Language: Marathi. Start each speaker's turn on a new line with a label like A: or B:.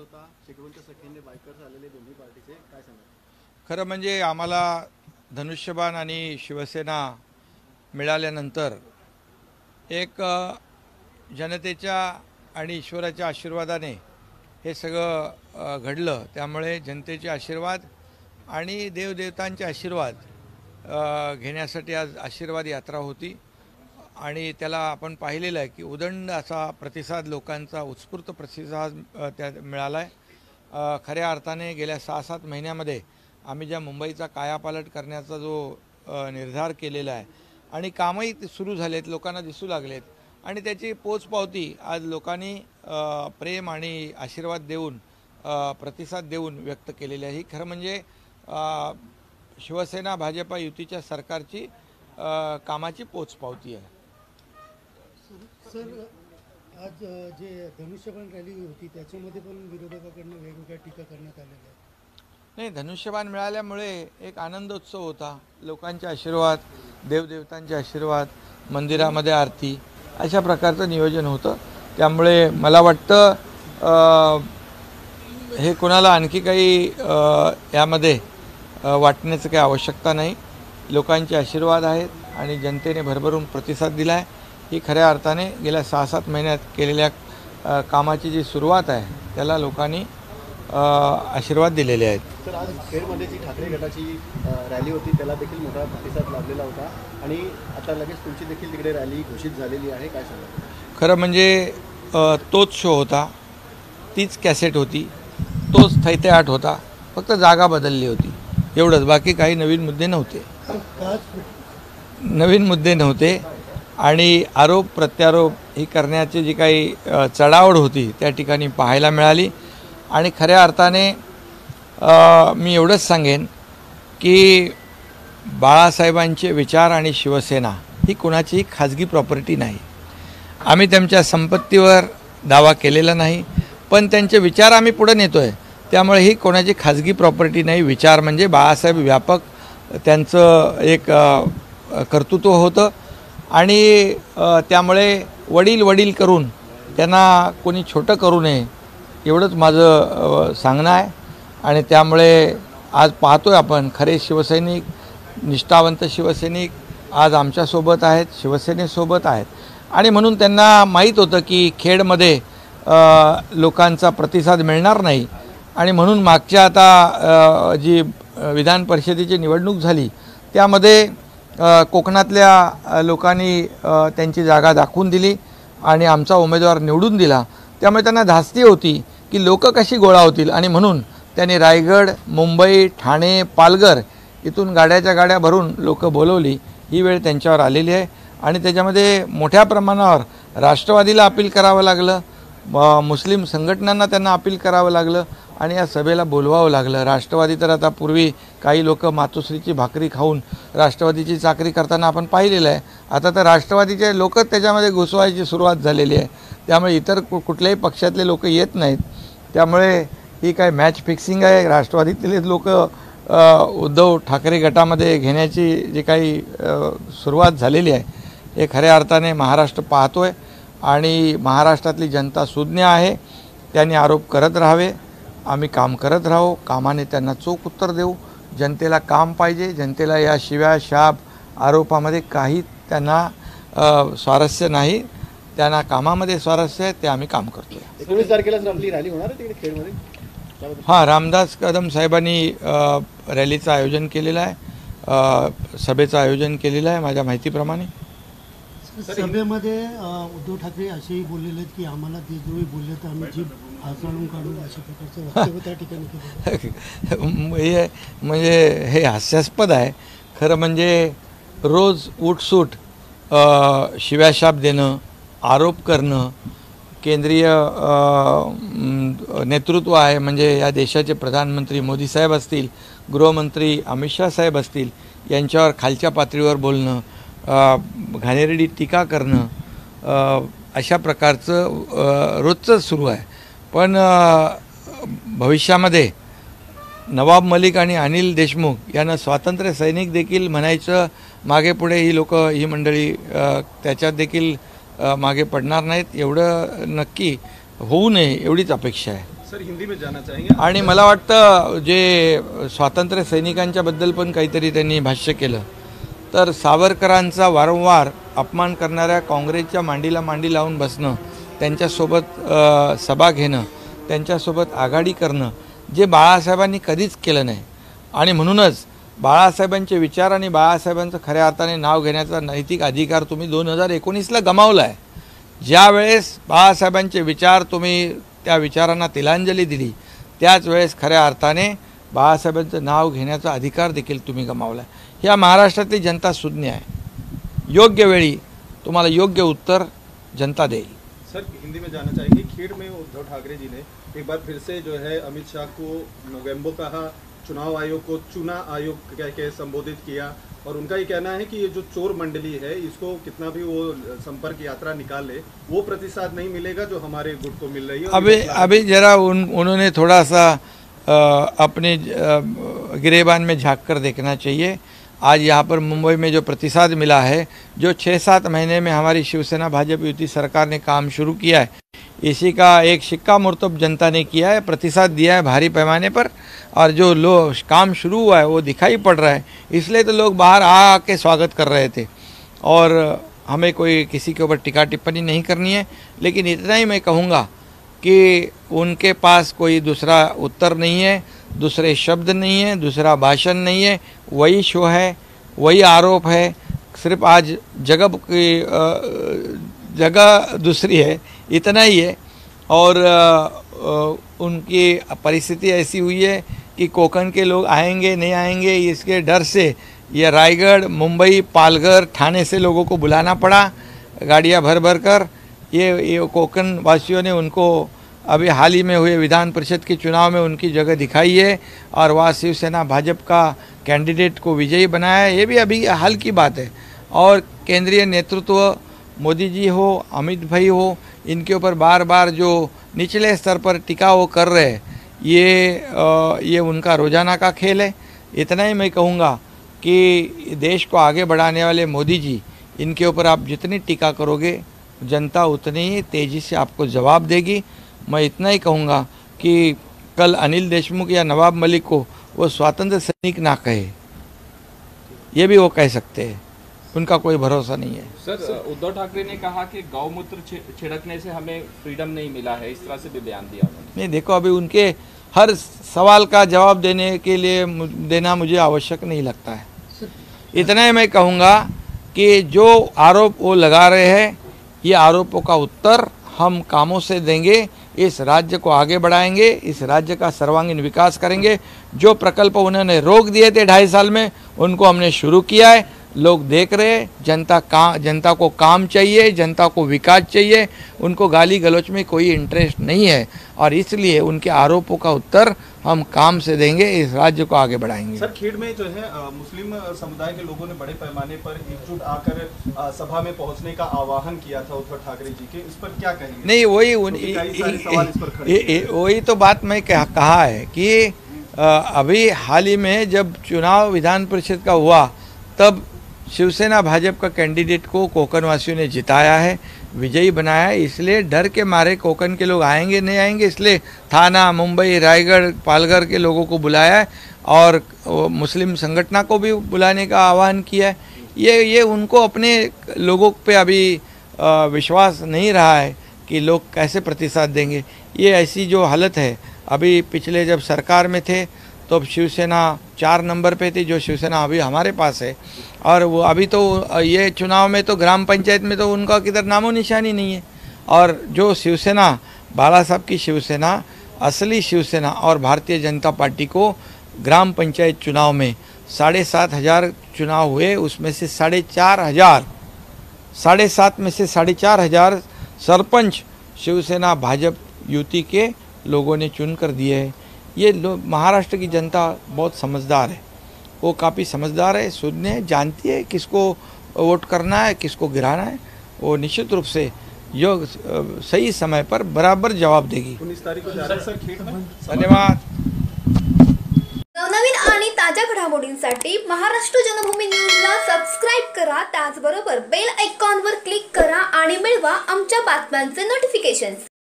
A: होता, शेकडोंच्या संख्येने बायकर्स आलेले दोन्ही पार्टीचे, काय सांगाल?
B: खरं म्हणजे आम्हाला धनुष्यबाण आणि शिवसेना मिळाल्यानंतर एक जनतेच्या आणि ईश्वराच्या आशीर्वादाने हे सगळं घडलं। त्यामुळे जनतेचे आशीर्वाद आणि देवदेवतांचे आशीर्वाद घेण्यासाठी आज आशीर्वाद यात्रा होती आणि त्याला आपण पाहिलेलं आहे की उदंड असा प्रतिसाद, लोकांचा उत्स्फूर्त प्रतिसाद त्या मिळाला आहे। खऱ्या अर्थाने गेल्या 6-7 महिन्यामध्ये आम्ही ज्या मुंबईचा कायापालट करण्याचा जो निर्धार केलेला आहे आणि कामही सुरू झालेत, लोकांना दिसू लागलेत आणि त्याची पोचपावती आज लोकांनी प्रेम आणि आशीर्वाद देऊन, प्रतिसाद देऊन व्यक्त केलेली आहे। ही खरं म्हणजे शिवसेना भाजपा युतीच्या सरकारची कामाची पोचपावती आहे।
C: सर, आज जे धनुष्यबाण रॅली होती त्याच्यामध्ये पण विरोधकांकडून वेगवेगळ्या टीका करण्यात आलेल्या आहेत।
B: नाही, धनुष्यबाण मिळाल्यामुळे एक आनंदोत्सव होता, लोकांचे आशीर्वाद, देवदेवतांचे आशीर्वाद, मंदिरामध्ये आरती, अशा प्रकारचं नियोजन होतं। त्यामुळे मला वाटतं हे कोणाला आणखी काही यामध्ये वाटण्याचं काही आवश्यकता नाही। लोकांचे आशीर्वाद आहेत आणि जनतेने भरभरून प्रतिसाद दिला आहे। ही खऱ्या अर्थाने गेल्या 6-7 महिन्यात केलेल्या कामाची जी सुरुवात आहे त्याला लोकांनी आशीर्वाद दिलेले आहेत।
A: सर, आज खेडमध्ये जी ठाकरे गटाची रॅली होती त्याला देखील मोठा प्रतिसाद लाभलेला होता आणि आता लगेच तुमची देखील तिकडे रॅली घोषित झालेली आहे, काय सांगाल?
B: खरं म्हणजे तोच शो होता, तीच कॅसेट होती, तोच थैतेआट होता, फक्त जागा बदलली होती, एवढंच। बाकी काही नवीन मुद्दे नव्हते आणि आरोप प्रत्यारोप ही करण्याची जी काही चढाओढ होती त्या ठिकाणी पाहायला मिळाली। आणि खऱ्या अर्थाने मी एवढंच सांगेन की बाळासाहेबांचे विचार आणि शिवसेना ही कोणाची खाजगी प्रॉपर्टी नाही। आम्ही त्यांच्या संपत्तीवर दावा केलेला नाही, पण त्यांचे विचार आम्ही पुढे नेतोय, त्यामुळे ही कोणाची खाजगी प्रॉपर्टी नाही। विचार म्हणजे बाळासाहेब व्यापक त्यांचं एक कर्तृत्व होतं आणि त्यामुळे वडील करून त्यांना कोणी छोटं करू नये एवढंच माझं सांगणं आहे। आणि त्यामुळे आज पाहतोय आपण खरे शिवसैनिक, निष्ठावंत शिवसैनिक आज आमच्यासोबत आहेत, शिवसेनेसोबत आहेत आणि म्हणून त्यांना माहीत होतं की खेडमध्ये लोकांचा प्रतिसाद मिळणार नाही आणि म्हणून मागच्या आता जी विधान परिषदेची निवडणूक झाली त्यामध्ये कोकणातल्या लोकांनी त्यांची जागा दाखवून दिली आणि आमचा उमेदवार निवडून दिला। त्यामुळे त्यांना धास्ती होती की लोक कशी गोळा होतील आणि म्हणून त्यांनी रायगड, मुंबई, ठाणे, पालघर इथून गाड्याच्या गाड्या भरून लोक बोलवली। ही वेळ त्यांच्यावर आलेली आहे आणि त्याच्यामध्ये मोठ्या प्रमाणावर राष्ट्रवादीला अपील करावं लागलं, मुस्लिम संघटनांना त्यांना अपील करावं लागलं आणि या सभेला बोलवावं लागलं। राष्ट्रवादी तर आता पूर्वी काही लोक मातोश्रीची भाकरी खाऊन राष्ट्रवादीची चाकरी करताना आपण पाहिलेलं आहे, आता तर राष्ट्रवादीचे लोक त्याच्यामध्ये घुसवायची सुरुवात झालेली आहे। त्यामुळे इतर कुठल्याही पक्षातले लोक येत नाहीत, त्यामुळे ही काय मॅच फिक्सिंग आहे। राष्ट्रवादीतले लोक उद्धव ठाकरे गटामध्ये घेण्याची जी काही सुरुवात झालेली आहे हे खऱ्या अर्थाने महाराष्ट्र पाहतोय आणि महाराष्ट्रातली जनता सुज्ञ आहे। त्यांनी आरोप करत राहावे, आम्ही काम करत राहू, कामाने त्यांना चोख उत्तर देऊ। जनतेला काम पाहिजे, जनतेला या शिव्या शाप आरोपामध्ये काही त्यांना स्वारस्य नाही, त्यांना कामामध्ये स्वारस्य आहे, ते आम्ही काम करतो।
A: 19 तारखेला आपली रॅली होणार आहे तिकडे खेडमध्ये?
B: हां, रामदास कदम साहेबांनी रॅलीचं आयोजन केलेलं आहे, सभेचं आयोजन केलेलं आहे माझ्या माहितीप्रमाणे।
C: सभेमध्ये उद्धव ठाकरे असेही बोललेले आहेत की आम्हाला देशद्रोही बोलले तर आम्ही जीभ हाताळून काढू, अशा प्रकारचं वक्तव्य त्या ठिकाणी केलं।
B: म्हणजे हे हास्यास्पद आहे। खरं म्हणजे रोज उठसूट शिव्याशाप देणं, आरोप करणं, केंद्रीय नेतृत्व आहे म्हणजे या देशाचे प्रधानमंत्री मोदी साहेब असतील, गृहमंत्री अमित शाह साहेब असतील, यांच्यावर खालच्या पातळीवर बोलणं, घाणेरडी टीका करणं, अशा प्रकारचं रोजचं सुरू आहे। पण भविष्यामध्ये नवाब मलिक आणि अनिल देशमुख यांना स्वातंत्र्य सैनिक देखील म्हणायचं मागे पुढे ही लोक, ही मंडळी त्याच्यात देखील मागे पडणार नाहीत, एवढं नक्की होऊ नये एवढीच अपेक्षा आहे।
A: सर हिंदी में जाना चाहेंगे.
B: आणि मला वाटतं जे स्वातंत्र्य सैनिकांच्याबद्दल पण काहीतरी त्यांनी भाष्य केलं, तर सावरकरांचा वारंवार अपमान करणाऱ्या काँग्रेसच्या मांडीला मांडी लावून बसणं, त्यांच्यासोबत सभा घेणं, त्यांच्यासोबत आघाडी करणं, जे बाळासाहेबांनी कधीच केलं नाही. आणि म्हणूनच बाळासाहेबांचे विचार आणि बाळासाहेबांचं खऱ्या अर्थाने नाव घेण्याचा नैतिक अधिकार तुम्ही 2019ला गमावला आहे. ज्या वेळेस बाळासाहेबांचे विचार तुम्ही त्या विचारांना तिलांजली दिली, त्याच वेळेस खऱ्या अर्थाने बाळासाहेबांचं नाव घेण्याचा अधिकार देखील तुम्ही गमावला आहे. ह्या महाराष्ट्रातली जनता सुज्ञ आहे. योग्य वेळी तुम्हाला योग्य उत्तर जनता देईल.
A: सर हिंदी में जाना चाहेंगे. खेड़ में उद्धव ठाकरे जी ने एक बार फिर से जो है अमित शाह को नोवेम्बो कहा, चुनाव आयोग को चुना आयोग कह के संबोधित किया, और उनका ये कहना है कि ये जो चोर मंडली है इसको कितना भी वो संपर्क यात्रा निकाले वो प्रतिसाद नहीं मिलेगा जो हमारे गुट को मिल रही है.
B: अभी जरा उन्होंने थोड़ा सा अपने गिरेबान में झांक कर देखना चाहिए. आज यहाँ पर मुंबई में जो प्रतिसाद मिला है, जो 6-7 महीने में हमारी शिवसेना भाजपा युति सरकार ने काम शुरू किया है, इसी का एक शिक्कामोर्तब जनता ने किया है, प्रतिसाद दिया है भारी पैमाने पर. और जो काम शुरू हुआ है वो दिखाई पड़ रहा है, इसलिए तो लोग बाहर आ के स्वागत कर रहे थे. और हमें कोई किसी के ऊपर टिक्का टिप्पणी नहीं करनी है, लेकिन इतना ही मैं कहूँगा कि उनके पास कोई दूसरा उत्तर नहीं है, दूसरे शब्द नहीं है, दूसरा भाषण नहीं है. वही शो है, वही आरोप है, सिर्फ आज जगह दूसरी है, इतना ही है. और उनकी परिस्थिति ऐसी हुई है कि कोकण के लोग आएंगे नहीं आएंगे इसके डर से ये रायगढ़, मुंबई, पालघर, ठाणे से लोगों को बुलाना पड़ा गाड़ियाँ भर भर कर. ये कोकण वासियों ने उनको अभी हाल ही में हुए विधान परिषद के चुनाव में उनकी जगह दिखाई है और वहाँ शिवसेना भाजपा का कैंडिडेट को विजयी बनाया है. ये भी अभी हाल की बात है. और केंद्रीय नेतृत्व मोदी जी हो, अमित भाई हो, इनके ऊपर बार बार जो निचले स्तर पर टीका वो कर रहे हैं, ये उनका रोजाना का खेल है. इतना ही मैं कहूँगा कि देश को आगे बढ़ाने वाले मोदी जी, इनके ऊपर आप जितनी टीका करोगे जनता उतनी ही तेज़ी से आपको जवाब देगी. मैं इतना ही कहूँगा कि कल अनिल देशमुख या नवाब मलिक को वो स्वतंत्र सैनिक ना कहे, ये भी वो कह सकते हैं, उनका कोई भरोसा नहीं है.
D: सर उद्धव ठाकरे ने कहा कि गौमूत्र छिड़कने से हमें फ्रीडम नहीं मिला है, इस तरह से भी बयान दिया उन्होंने.
B: नहीं, देखो अभी उनके हर सवाल का जवाब देना मुझे आवश्यक नहीं लगता है. इतना ही मैं कहूँगा कि जो आरोप वो लगा रहे हैं, ये आरोपों का उत्तर हम कामों से देंगे. इस राज्य को आगे बढ़ाएंगे, इस राज्य का सर्वांगीण विकास करेंगे. जो प्रकल्प उन्होंने रोक दिए थे 2.5 साल में, उनको हमने शुरू किया है. लोग देख रहे हैं, जनता को काम चाहिए, जनता को विकास चाहिए. उनको गाली गलौच में कोई इंटरेस्ट नहीं है और इसलिए उनके आरोपों का उत्तर हम काम से देंगे, इस राज्य को आगे बढ़ाएंगे.
A: सर खेड़ में जो है मुस्लिम समुदाय के लोगों ने बड़े पैमाने पर एकजुट आकर सभा में पहुंचने का आह्वान किया था उद्धव ठाकरे जी के, इस पर क्या कहेंगे?
B: नहीं, वही तो बात मैं कहा है कि अभी हाल ही में जब चुनाव विधान परिषद का हुआ, तब शिवसेना भाजपा का कैंडिडेट को कोकण वासियों ने जिताया है, विजयी बनाया है. इसलिए डर के मारे कोकण के लोग आएंगे नहीं आएंगे, इसलिए थाना, मुंबई, रायगढ़, पालघर के लोगों को बुलाया है और मुस्लिम संगठन को भी बुलाने का आह्वान किया है. ये उनको अपने लोगों पे अभी विश्वास नहीं रहा है कि लोग कैसे प्रतिसाद देंगे. ये ऐसी जो हालत है, अभी पिछले जब सरकार में थे तो अब शिवसेना 4 नंबर पे थी, जो शिवसेना अभी हमारे पास है. और वो अभी तो ये चुनाव में तो ग्राम पंचायत में तो उनका किधर नामो निशानी नहीं है. और जो शिवसेना, बाला साहब की शिवसेना, असली शिवसेना और भारतीय जनता पार्टी को ग्राम पंचायत चुनाव में 7,500 चुनाव हुए, उसमें से 4,500 में से 4,500 सरपंच शिवसेना भाजपा युति के लोगों ने चुन कर दिए हैं. ये महाराष्ट्र की जनता बहुत समझदार है, वो काफ़ी समझदार है, सुनने है, जानती है किसको वोट करना है, किसको गिराना है. वो निश्चित रूप से योग सही समय पर बराबर जवाब देगी.
A: 19 तारीख को सर खेड़ में.
B: धन्यवाद.
E: नवनवीन आणि ताज्या घडामोडींसाठी महाराष्ट्र जनभूमी न्यूजला सबस्क्राईब करा, त्याचबरोबर बेल आयकॉनवर क्लिक करा आणि मिळवा आमच्या बातम्यांचे नोटिफिकेशन्स.